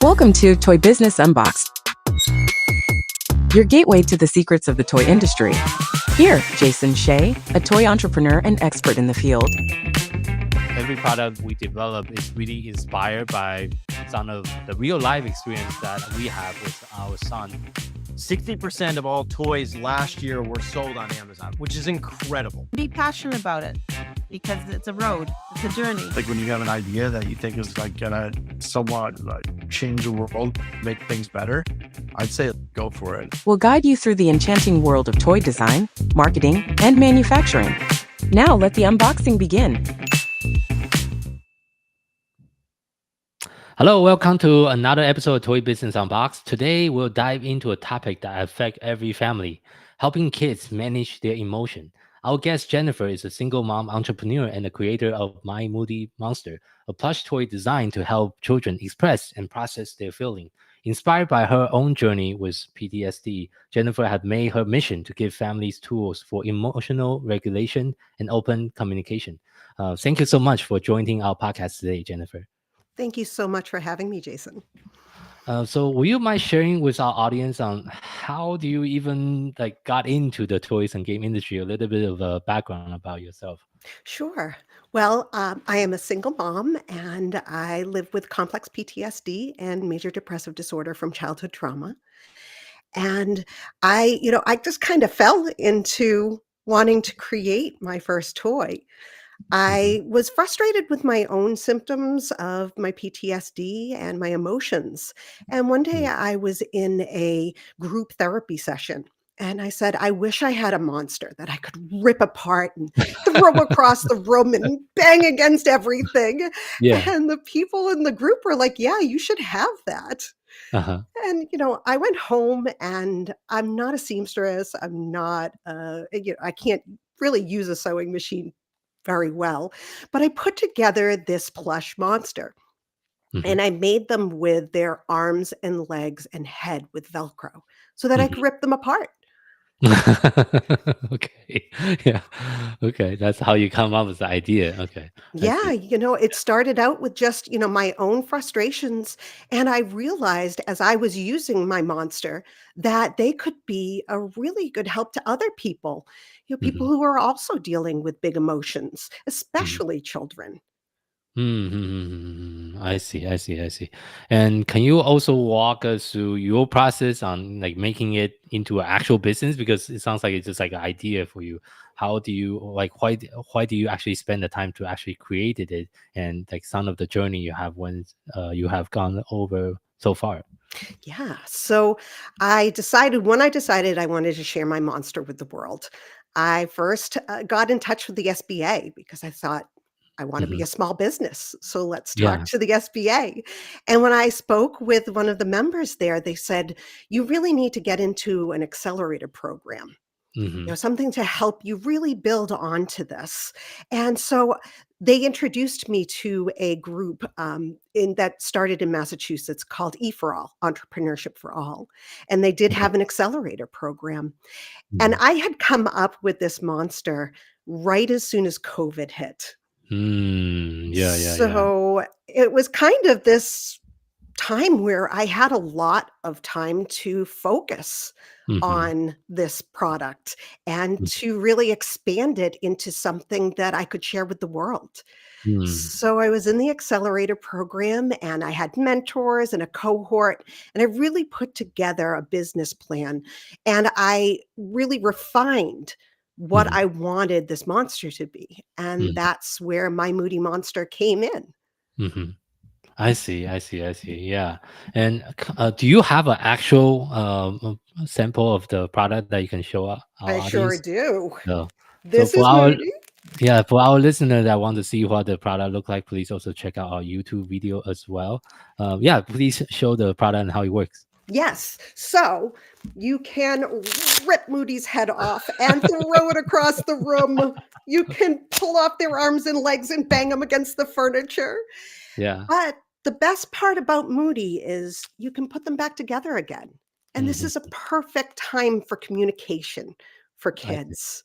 Welcome to Toy Business Unboxed, your gateway to the secrets of the toy industry. Here, Jason Shea, a toy entrepreneur and expert in the field. Every product we develop is really inspired by some of the real life experience that we have with our son. 60% of all toys last year were sold on Amazon, which is incredible. Be passionate about it because it's a road, it's a journey. Like when you have an idea that you think is like gonna somewhat like change the world, make things better, I'd say go for it. We'll guide you through the enchanting world of toy design, marketing, and manufacturing. Now let the unboxing begin. Hello, welcome to another episode of Toy Business Unboxed. Today, we'll dive into a topic that affects every family, helping kids manage their emotion. Our guest, Jennifer, is a single mom entrepreneur and the creator of My Moody Monster, a plush toy designed to help children express and process their feelings. Inspired by her own journey with PTSD, Jennifer had made her mission to give families tools for emotional regulation and open communication. Thank you so much for joining our podcast today, Jennifer. Thank you so much for having me, Jason. So will you mind sharing with our audience on how do you even got into the toys and game industry, a little bit of a background about yourself? Sure. Well, I am a single mom and I live with complex PTSD and major depressive disorder from childhood trauma. And I just kind of fell into wanting to create my first toy. I was frustrated with my own symptoms of my PTSD and my emotions. And one day I was in a group therapy session and I said, I wish I had a monster that I could rip apart and throw across the room and bang against everything. Yeah. And the people in the group were like, yeah, you should have that. Uh-huh. And, I went home and I'm not a seamstress. I'm not, I can't really use a sewing machine very well, but I put together this plush monster and I made them with their arms and legs and head with Velcro so that I could rip them apart. Okay. Yeah. Okay. That's how you come up with the idea. Okay. I Yeah, see. it started out with just, my own frustrations. And I realized as I was using my monster that they could be a really good help to other people, people Mhm. who are also dealing with big emotions, Mhm. especially children. I see. And can you also walk us through your process on making it into an actual business? Because it sounds like it's just like an idea for you. How do you why do you actually spend the time to actually create it and some of the journey you have when you have gone over so far? Yeah. So when I decided I wanted to share my monster with the world, I first got in touch with the SBA because I thought I want to be Hmm. a small business. So let's talk Yeah. to the SBA. And when I spoke with one of the members there, they said, you really need to get into an accelerator program. Hmm. Something to help you really build onto this. And so they introduced me to a group in that started in Massachusetts called E for All, Entrepreneurship for All. And they did Okay. have an accelerator program. And Mhm. I had come up with this monster right as soon as COVID hit. Yeah. So it was kind of this time where I had a lot of time to focus Hmm. on this product and to really expand it into something that I could share with the world. Mm. So I was in the accelerator program and I had mentors and a cohort, and I really put together a business plan and I really refined what Mhm. I wanted this monster to be. And Mhm. that's where My Moody Monster came in. Mhm. I see. Yeah. And do you have an actual sample of the product that you can show our I sure audience? do. No. So This is Moody. for our listeners that want to see what the product look like, please also check out our YouTube video as well. Yeah, please show the product and how it works. Yes. So you can rip Moody's head off and throw it across the room. You can pull off their arms and legs and bang them against the furniture. Yeah. But the best part about Moody is you can put them back together again. And this Hmm. is a perfect time for communication for I see. kids.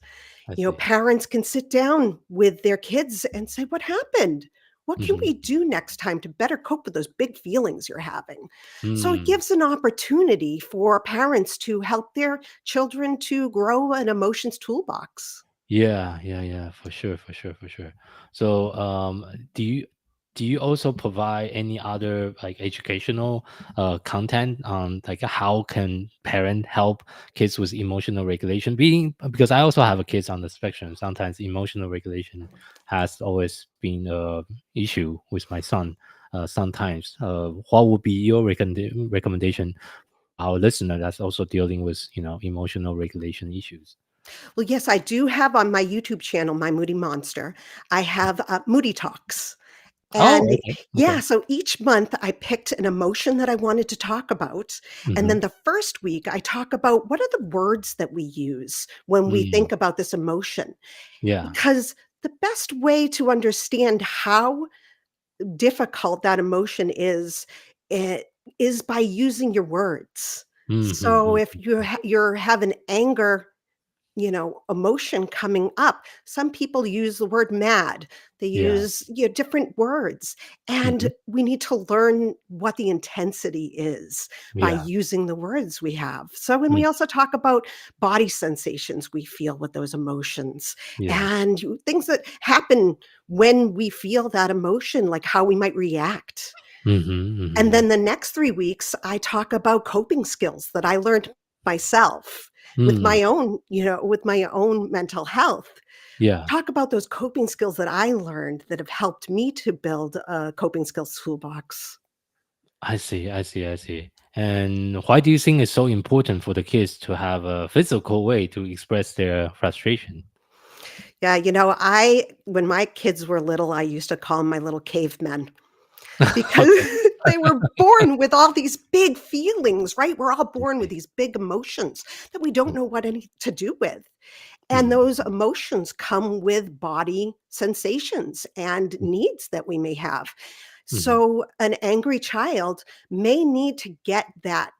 I see. Parents can sit down with their kids and say, what happened? What can Mhm. we do next time to better cope with those big feelings you're having? So it Mm. gives an opportunity for parents to help their children to grow an emotions toolbox. Yeah, yeah, yeah, for sure, for sure, for sure. So, do you do you also provide any other like educational content on like how can parent help kids with emotional regulation? Being because I also have a kids on the spectrum. Sometimes emotional regulation has always been a issue with my son. Sometimes, what would be your recommendation? Our listener that's also dealing with emotional regulation issues. Well, yes, I do have on my YouTube channel, My Moody Monster, I have Moody Talks. Oh, And okay, yeah, okay. so each month I picked an emotion that I wanted to talk about. And Hmm. then the first week I talk about what are the words that we use when we Mm, think about this emotion. yeah. Because the best way to understand how difficult that emotion it is by using your words. So Mhm, if you're having anger, emotion coming up. Some people use the word mad. They yeah. use, different words. And Mhm, we need to learn what the intensity is by yeah. using the words we have. So when Mm, we also talk about body sensations we feel with those emotions yeah. and things that happen when we feel that emotion, like how we might react. Mhm, And mhm. then the next 3 weeks, I talk about coping skills that I learned myself Mm, with my own mental health. yeah. Talk about those coping skills that I learned that have helped me to build a coping skills toolbox. I see, I see, I see. And why do you think it's so important for the kids to have a physical way to express their frustration? Yeah, when my kids were little, I used to call 'em my little cavemen because Okay, they were born with all these big feelings, right? We're all I born with see. these big emotions that we don't Mm, know what any to do with. And mhm, those emotions come with body sensations and mm, needs that we may have. mhm, So an angry child may need to get that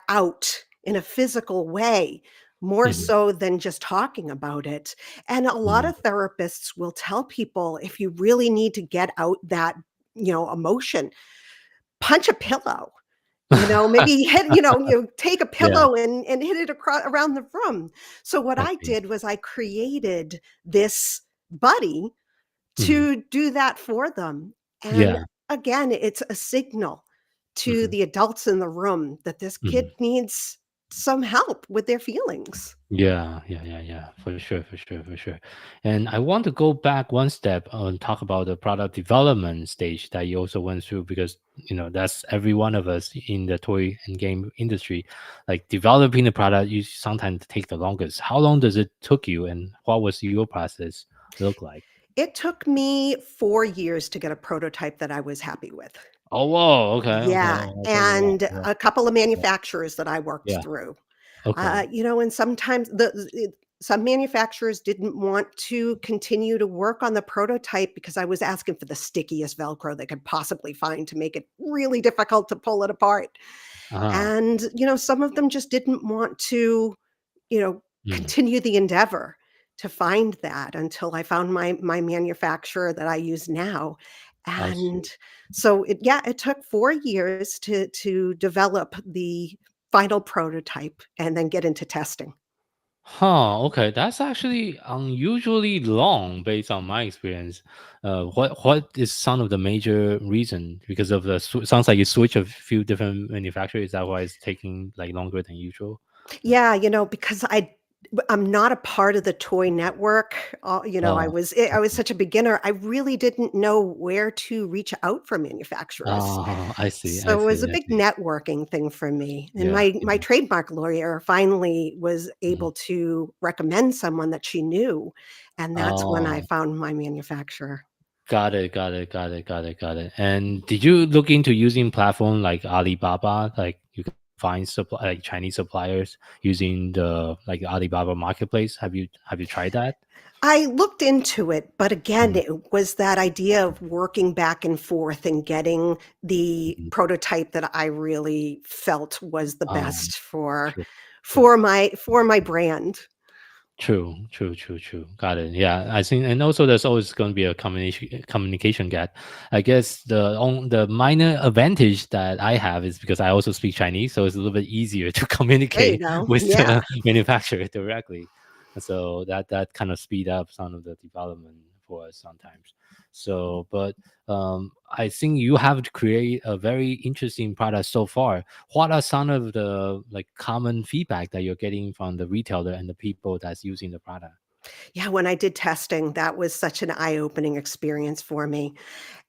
out in a physical way, more mhm, so than just talking about it. And a lot mm. of therapists will tell people if you really need to get out that, emotion, punch a pillow. Maybe take a Yeah, pillow and hit it around the room. So what I I see. did was I created this buddy Mhm, to do that for them. And yeah. again, it's a signal to Mhm, the adults in the room that this kid mhm. needs some help with their feelings. Yeah, yeah, yeah, yeah, for sure, for sure, for sure. And I want to go back one step and talk about the product development stage that you also went through because that's every one of us in the toy and game industry. Like developing the product, you sometimes take the longest. How long does it took you, and what was your process look like? It took me 4 years to get a prototype that I was happy with. Oh, whoa, okay, okay, Yeah, that took a while. and Yeah, a couple of yeah, manufacturers that I worked yeah. through. Okay. And sometimes some manufacturers didn't want to continue to work on the prototype because I was asking for the stickiest Velcro they could possibly find to make it really difficult to pull it apart. Uh-huh. And, some of them just didn't want to, you know, Mm, continue the endeavor to find that until I found my manufacturer that I use now. I And see. so it took 4 years to develop the final prototype and then get into testing. Huh, okay. That's actually unusually long based on my experience. What is some of the major reason? Because of the sounds like you switch a few different manufacturers. Is that why it's taking like longer than usual? Yeah, because I'm not a part of the toy network. Oh, I was okay. such a beginner. I really didn't know where to reach out for manufacturers. Oh, I see. I So it was see. a I big see. networking thing for me. And Yeah. my Yeah. trademark lawyer finally was Mhm. able to recommend someone that she knew. And that's when I Oh, found my manufacturer. got it. Got it. Got it. Got it. Got it. And did you look into using platform like Alibaba? Like you can find supply like Chinese suppliers using the like Alibaba marketplace. Have you tried that? I looked into it, but again, Mhm, it was that idea of working back and forth and getting the mhm. prototype that I really felt was the Um, best for sure, sure. for my brand. True. Got it. Yeah, I think, and also there's always going to be a communication gap. I guess the minor advantage that I have is because I also speak Chinese, so it's a little bit easier to There you communicate go. with Yeah. the manufacturer directly. And so that kind of speed up some of the development for us sometimes. So, but I think you have to create a very interesting product so far. What are some of the like common feedback that you're getting from the retailer and the people that's using the product? Yeah, when I did testing, that was such an eye-opening experience for me.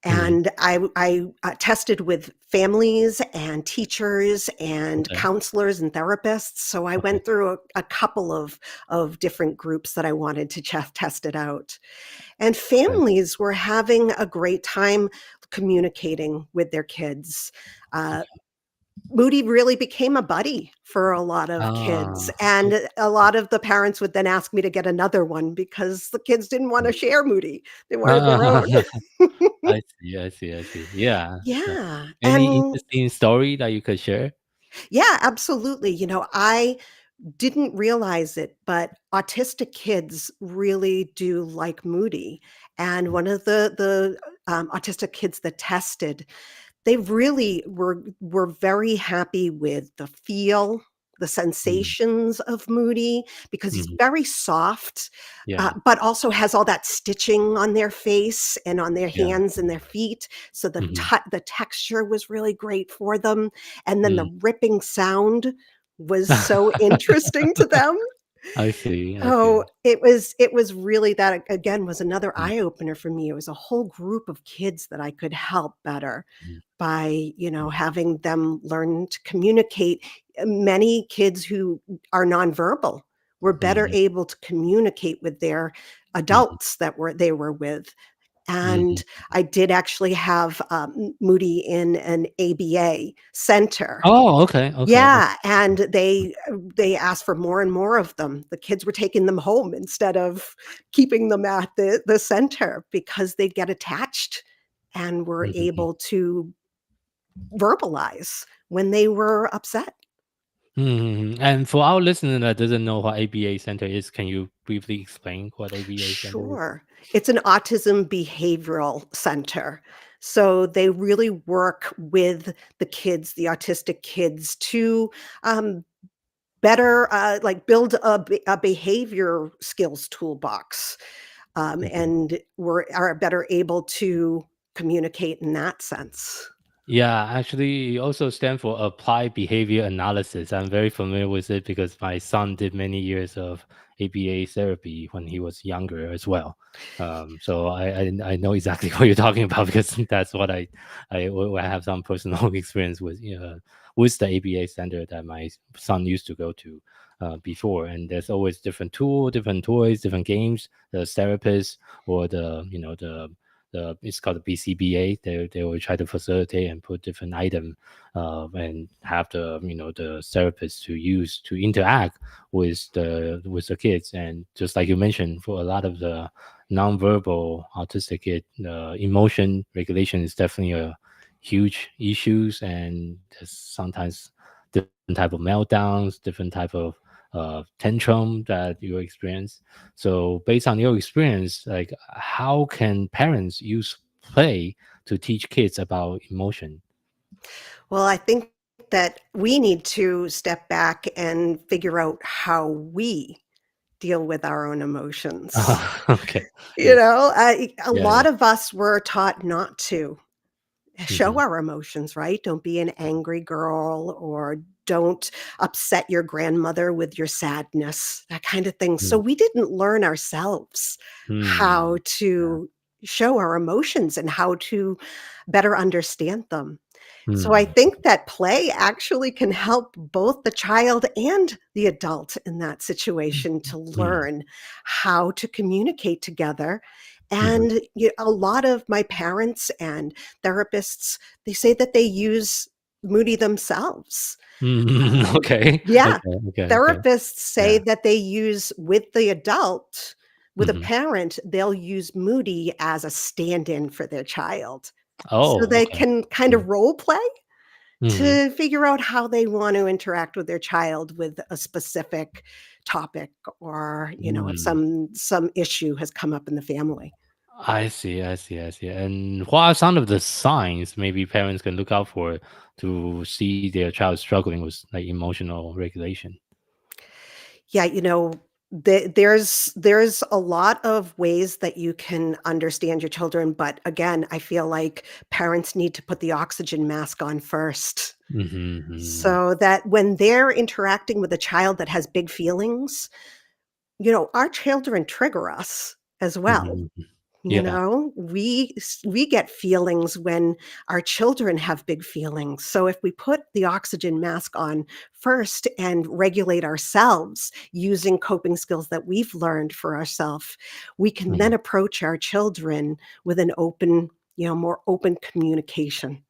Mm, And I tested with families and teachers and okay. counselors and therapists. So I Okay. went through a couple of different groups that I wanted to test it out. And Okay. families were having a great time communicating with their kids. Uh, Okay. Moody really became a buddy for a lot of kids, Ah. and a lot of the parents would then ask me to get another one because the kids didn't wanna Okay. share Moody. They wanted their Ah, own. I see. Yeah. Yeah, Any and interesting story that you could share? yeah, absolutely. I didn't realize it, but autistic kids really do like Moody, and one of the autistic kids that tested, they really were very happy with the feel, the Mm, sensations of Moody because he's mhm. very soft, Yeah. but also has all that stitching on their face and on their Yeah. hands and their feet, so Mhm. the texture was really great for them, and then the Mm. ripping sound was so interesting to them. I see. Oh, it was really that again, was another Mm, eye opener for me. It was a whole group of kids that I could help better mm, by, having them learn to communicate. Many kids who are nonverbal were better mhm, able to communicate with their mhm, adults that they were with. mhm. And I did actually have, Moody in an ABA center. Oh, okay. Yeah, and they asked for more and more of them. The kids were taking them home instead of keeping them at the center because they'd get attached and were Mhm. able to verbalize when they were upset. And for our listener that doesn't know what ABA Center is, can you briefly explain what ABA Center is? Sure. It's an autism behavioral center. So they really work with the kids, the autistic kids, to um, better like build a behavior skills toolbox, Mhm. and are better able to communicate in that sense. Yeah, actually, it also stands for Applied Behavior Analysis. I'm very familiar with it because my son did many years of ABA therapy when he was younger as well. So I know exactly what you're talking about because that's what I have some personal experience with the ABA center that my son used to go to before. And there's always different tool, different toys, different games. The therapist or the it's called the BCBA. They will try to facilitate and put different item and have the therapist to use to interact with the kids. And just like you mentioned, for a lot of the nonverbal autistic kid, emotion regulation is definitely a huge issues, and there's sometimes different type of meltdowns, different type of tantrum that you experience. So based on your experience, like how can parents use play to teach kids about emotion? Well, I think that we need to step back and figure out how we deal with our own emotions. Okay. Yes. A Yeah. lot of us were taught not to show Hmm. our emotions, right? Don't be an angry girl or don't upset your grandmother with your sadness, that kind of thing. So we didn't learn ourselves how Hmm. Yeah. to show our emotions and how to better understand them. So I Hmm. think that play actually can help both the child and the adult in that situation to Hmm. learn how to communicate together. Hmm. And a lot of my parents and therapists, they say that they use Moody themselves. Hmm. Okay. Yeah, Okay. therapists say Yeah. that they use with the adult, with a Hmm. parent, they'll use Moody as a stand-in for their child. So Oh, they okay. can kind Mm. of role play. Mhm. to figure out how they want to interact with their child with a specific topic, or, if Mm. some issue has come up in the family. I see, I see, I see. And what are some of the signs maybe parents can look out for to see their child struggling with like emotional regulation? Yeah, there's a lot of ways that you can understand your children, but again, I feel like parents need to put the oxygen mask on first, Mm-hmm. so that when they're interacting with a child that has big feelings, our children trigger us as well. Hmm. Yeah. We get feelings when our children have big feelings. So if we put the oxygen mask on first and regulate ourselves using coping skills that we've learned for ourselves, we can Mhm. then approach our children with an open, more open communication.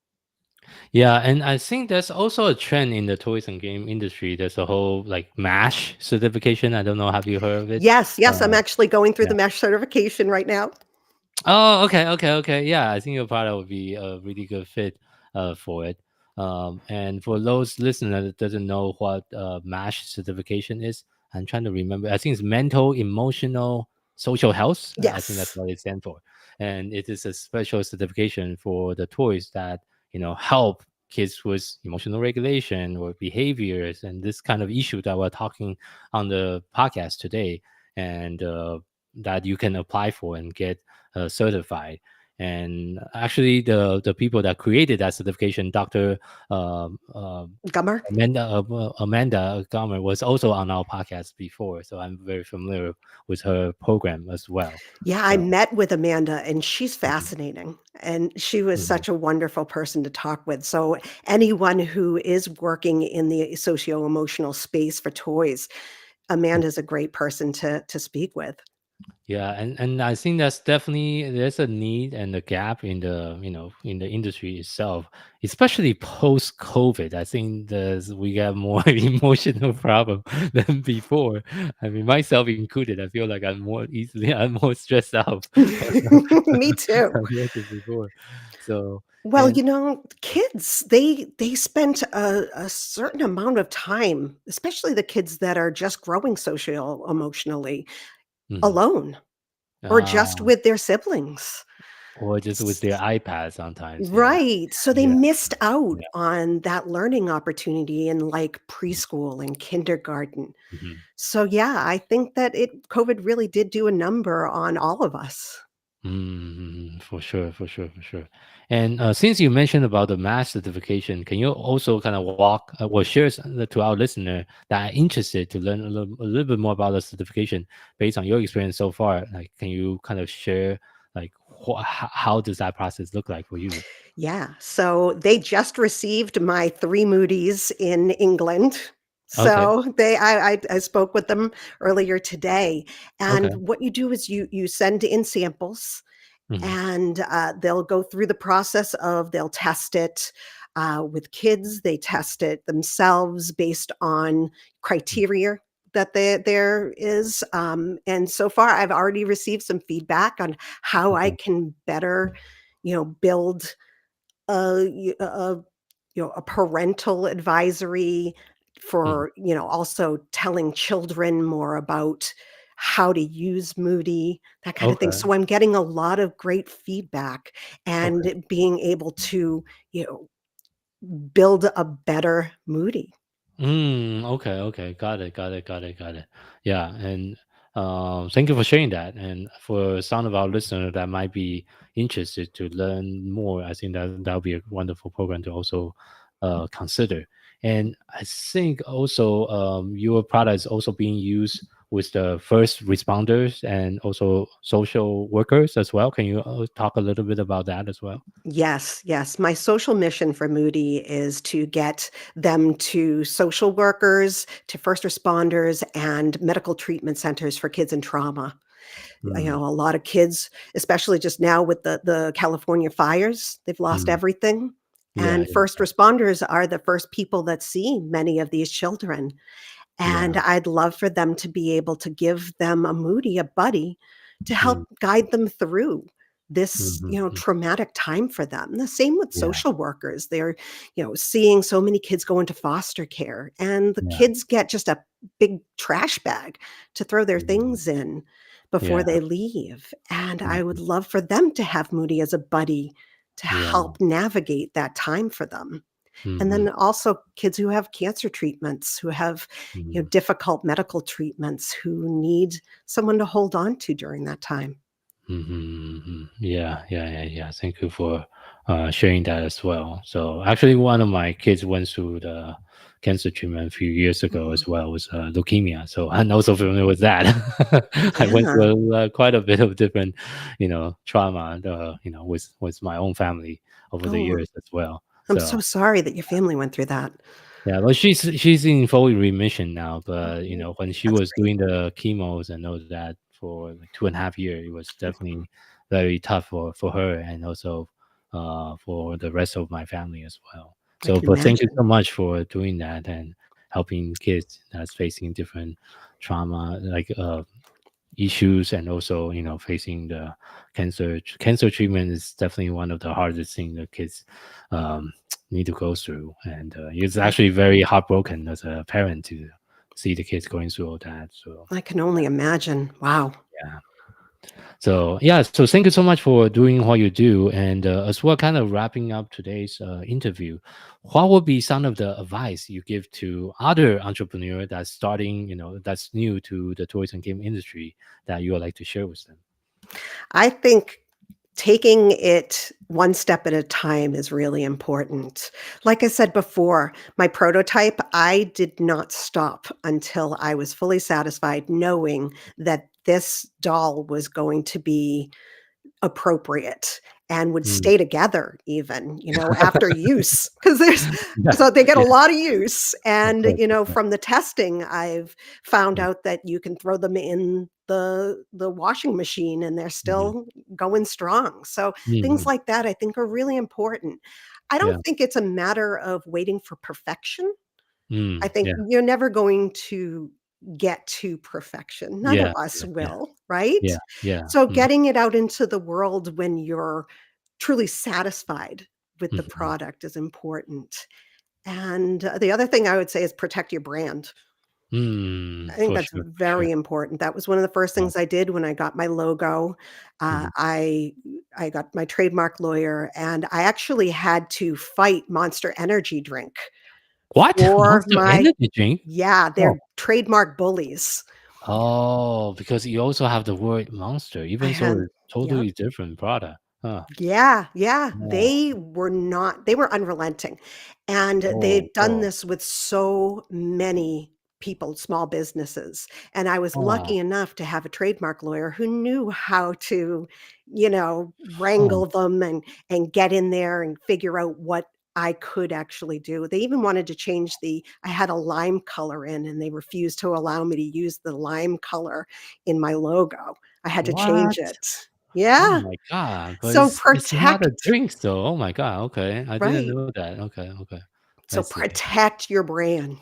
Yeah, and I think there's also a trend in the toys and game industry. There's a whole like MASH certification. I don't know, have you heard of it? Yes, yes, I'm Uh, actually going through yeah. the mesh certification right now. Oh, okay, okay, okay. Yeah, I think your product would be a really good fit for it. And for those listeners that doesn't know what MASH certification is, I'm trying to remember. I think it's mental, emotional, social health. I think that's Yes. what it stands for. And it is a special certification for the toys that help kids with emotional regulation or behaviors and this kind of issue that we're talking on the podcast today. And that you can apply for and get certified. And actually, the people that created that certification, Dr. Um, uh, Gummer? Amanda Gomer, was also on our podcast before, so I'm very familiar with her program as well. Yeah, I So, met with Amanda, and she's mhm, fascinating, and she was mhm, such a wonderful person to talk with. So anyone who is working in the socio-emotional space for toys, mhm. Amanda's a great person to speak with. Yeah, and I think that's definitely there's a need and a gap in the in the industry itself, especially post COVID. I think we got more emotional problem than before. I mean, myself included. I feel like I'm more stressed out Me too. compared to before. So Well, and kids, they spent a certain amount of time, especially the kids that are just growing socio-emotionally, mhm. alone or just Ah, with their siblings. or just with their iPad sometimes. Yeah, Right, so they yeah, missed out yeah. on that learning opportunity in, like, preschool and kindergarten. Mhm. So, yeah, I think that COVID really did do a number on all of us. For sure, for sure, for sure. And since you mentioned about the mass certification, can you also kind of walk or share to our listener that are interested to learn a little bit more about the certification based on your experience so far? Like, can you kind of share like how does that process look like for you? Yeah, so they just received my 3 Moody's in England. Okay, So I spoke with them earlier today, and okay. what you do is you send in samples, Hmm. and they'll go through the process of they'll test it with kids, they test it themselves based on criteria that there is. And so far, I've already received some feedback on how I Okay. can better, build a parental advisory Hmm. for, also telling children more about how to use Moody, that kind of thing. Okay. So I'm getting a lot of great feedback Okay. and being able to, build a better Moody. Okay, okay. Got it, got it, got it, got it. Yeah, and thank you for sharing that. And for some of our listeners that might be interested to learn more, I think that would be a wonderful program to also consider. And I think also your product is also being used with the first responders and also social workers as well. Can you talk a little bit about that as well? Yes, yes. My social mission for Moody is to get them to social workers, to first responders, and medical treatment centers for kids in trauma. Mm, A lot of kids, especially just now with the California fires, they've lost mm, everything. yeah, And first responders are the first people that see many of these children. And yeah, I'd love for them to be able to give them a Moody, a buddy, to yeah. help guide them through this, Mhm. traumatic time for them. The same with Yeah, social workers. They're, seeing so many kids go into foster care, and the yeah. kids get just a big trash bag to throw their Mhm. things in before Yeah. they leave. And I would Mhm. love for them to have Moody as a buddy to Yeah. help navigate that time for them. And Mhm. then also kids who have cancer treatments, who have, Mhm. difficult medical treatments, who need someone to hold on to during that time. Yeah, yeah, yeah, yeah. Thank you for sharing that as well. So actually, one of my kids went through the cancer treatment a few years ago Mhm. as well with leukemia. So I'm also familiar with that. I went Yeah. through quite a bit of different, trauma, with my own family over the Oh, years as well. I'm so So sorry that your family went through that. yeah, well, she's in full remission now, but Oh, when she that's was great. doing the chemos and all that for like 2.5 years, it was definitely very tough for her and also for the rest of my family as well. I So, can but thank you imagine. so much for doing that and helping kids that's facing different trauma, like issues, and also facing the cancer treatment is definitely one of the hardest things the kids um, need to go through, and it's I actually very heartbroken as a parent to see the kids going through all that. So I can only imagine. Wow. yeah, so yeah, so thank you so much for doing what you do, and as well, kind of wrapping up today's interview, what would be some of the advice you give to other entrepreneur that's starting, that's new to the toys and game industry that you would like to share with them? I think taking it one step at a time is really important. Like I said before, my prototype, I did not stop until I was fully satisfied knowing that this doll was going to be appropriate and would Mm. stay together even, after use, because there's Yeah, so they get a yeah, lot of use, of and, course, yeah. from the testing, I've found Mm, out that you can throw them in the washing machine and they're mhm, still going strong, so things mhm, like that I think are really important. I don't yeah, think it's a matter of waiting for perfection. I think yeah, you're never going to get to perfection. None of yeah, us yeah, yeah, will, right? yeah, yeah, So mm, getting it out into the world when you're truly satisfied with the mhm, product is important. And the other thing I would say is protect your brand. I think that's for sure, very important. That was one of the first yeah, things I did when I got my logo. Uh, mhm. I I got my trademark lawyer, and I actually had to fight Monster Energy drink What? for Monster my Energy drink? yeah, Oh, they're trademark bullies. oh, because you also have the word monster, I even so had it's yep. totally different product, huh? Yeah, yeah, Oh, they were unrelenting, and oh, they've done oh, this with so many people, small businesses, and I was oh, lucky enough to have a trademark lawyer who knew how to, huh, wrangle them and get in there and figure out what I could actually do. They even wanted to change I had a lime color in, and they refused to allow me to use the lime color in my logo. I had to change what? it. Oh Yeah. my god, but So it's not a protect drink though. Oh my god, okay. I didn't right. know that. Okay, okay. I So see. protect your brand.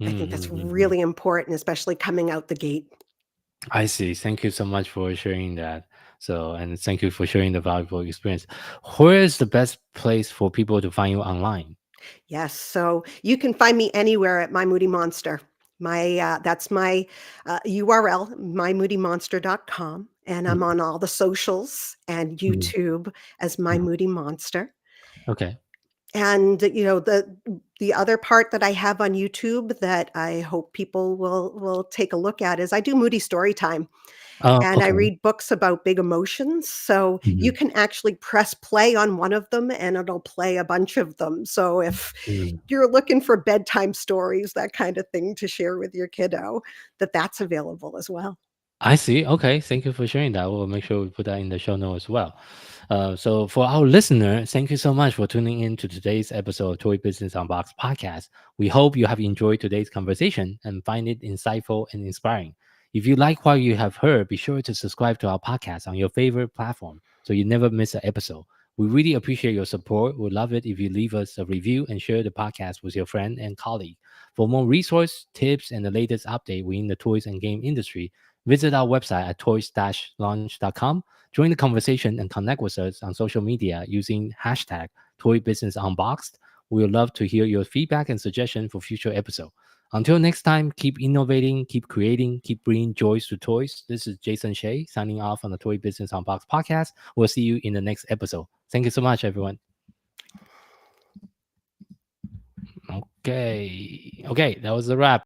I think that's Mhm. really important, especially coming out the gate. I see. Thank you so much for sharing that. So, and thank you for sharing the valuable experience. Where is the best place for people to find you online? Yes, so you can find me anywhere at My Moody Monster. That's my, URL, mymoodymonster.com, and I'm Mhm. on all the socials and Mhm. YouTube as My Mhm. Moody Monster. Okay. And, the other part that I have on YouTube that I hope people will take a look at is I do Moody Storytime. And I Okay. read books about big emotions, so you Mhm. can actually press play on one of them, and it'll play a bunch of them. So if Mhm. you're looking for bedtime stories, that kind of thing to share with your kiddo, that's available as well. I see. Okay. Thank you for sharing that. We'll make sure we put that in the show note as well. So, for our listener, thank you so much for tuning in to today's episode of Toy Business Unboxed podcast. We hope you have enjoyed today's conversation and find it insightful and inspiring. If you like what you have heard, be sure to subscribe to our podcast on your favorite platform so you never miss an episode. We really appreciate your support. We'd love it if you leave us a review and share the podcast with your friend and colleague. For more resource, tips, and the latest update within the toys and game industry, Visit our website at toys-launch.com. Join the conversation and connect with us on social media using hashtag #ToyBusinessUnboxed. We would love to hear your feedback and suggestion for future episodes. Until next time, keep innovating, keep creating, keep bringing joys to toys. This is Jason Shea signing off on the Toy Business Unboxed podcast. We'll see you in the next episode. Thank you so much, everyone. Okay, that was the wrap.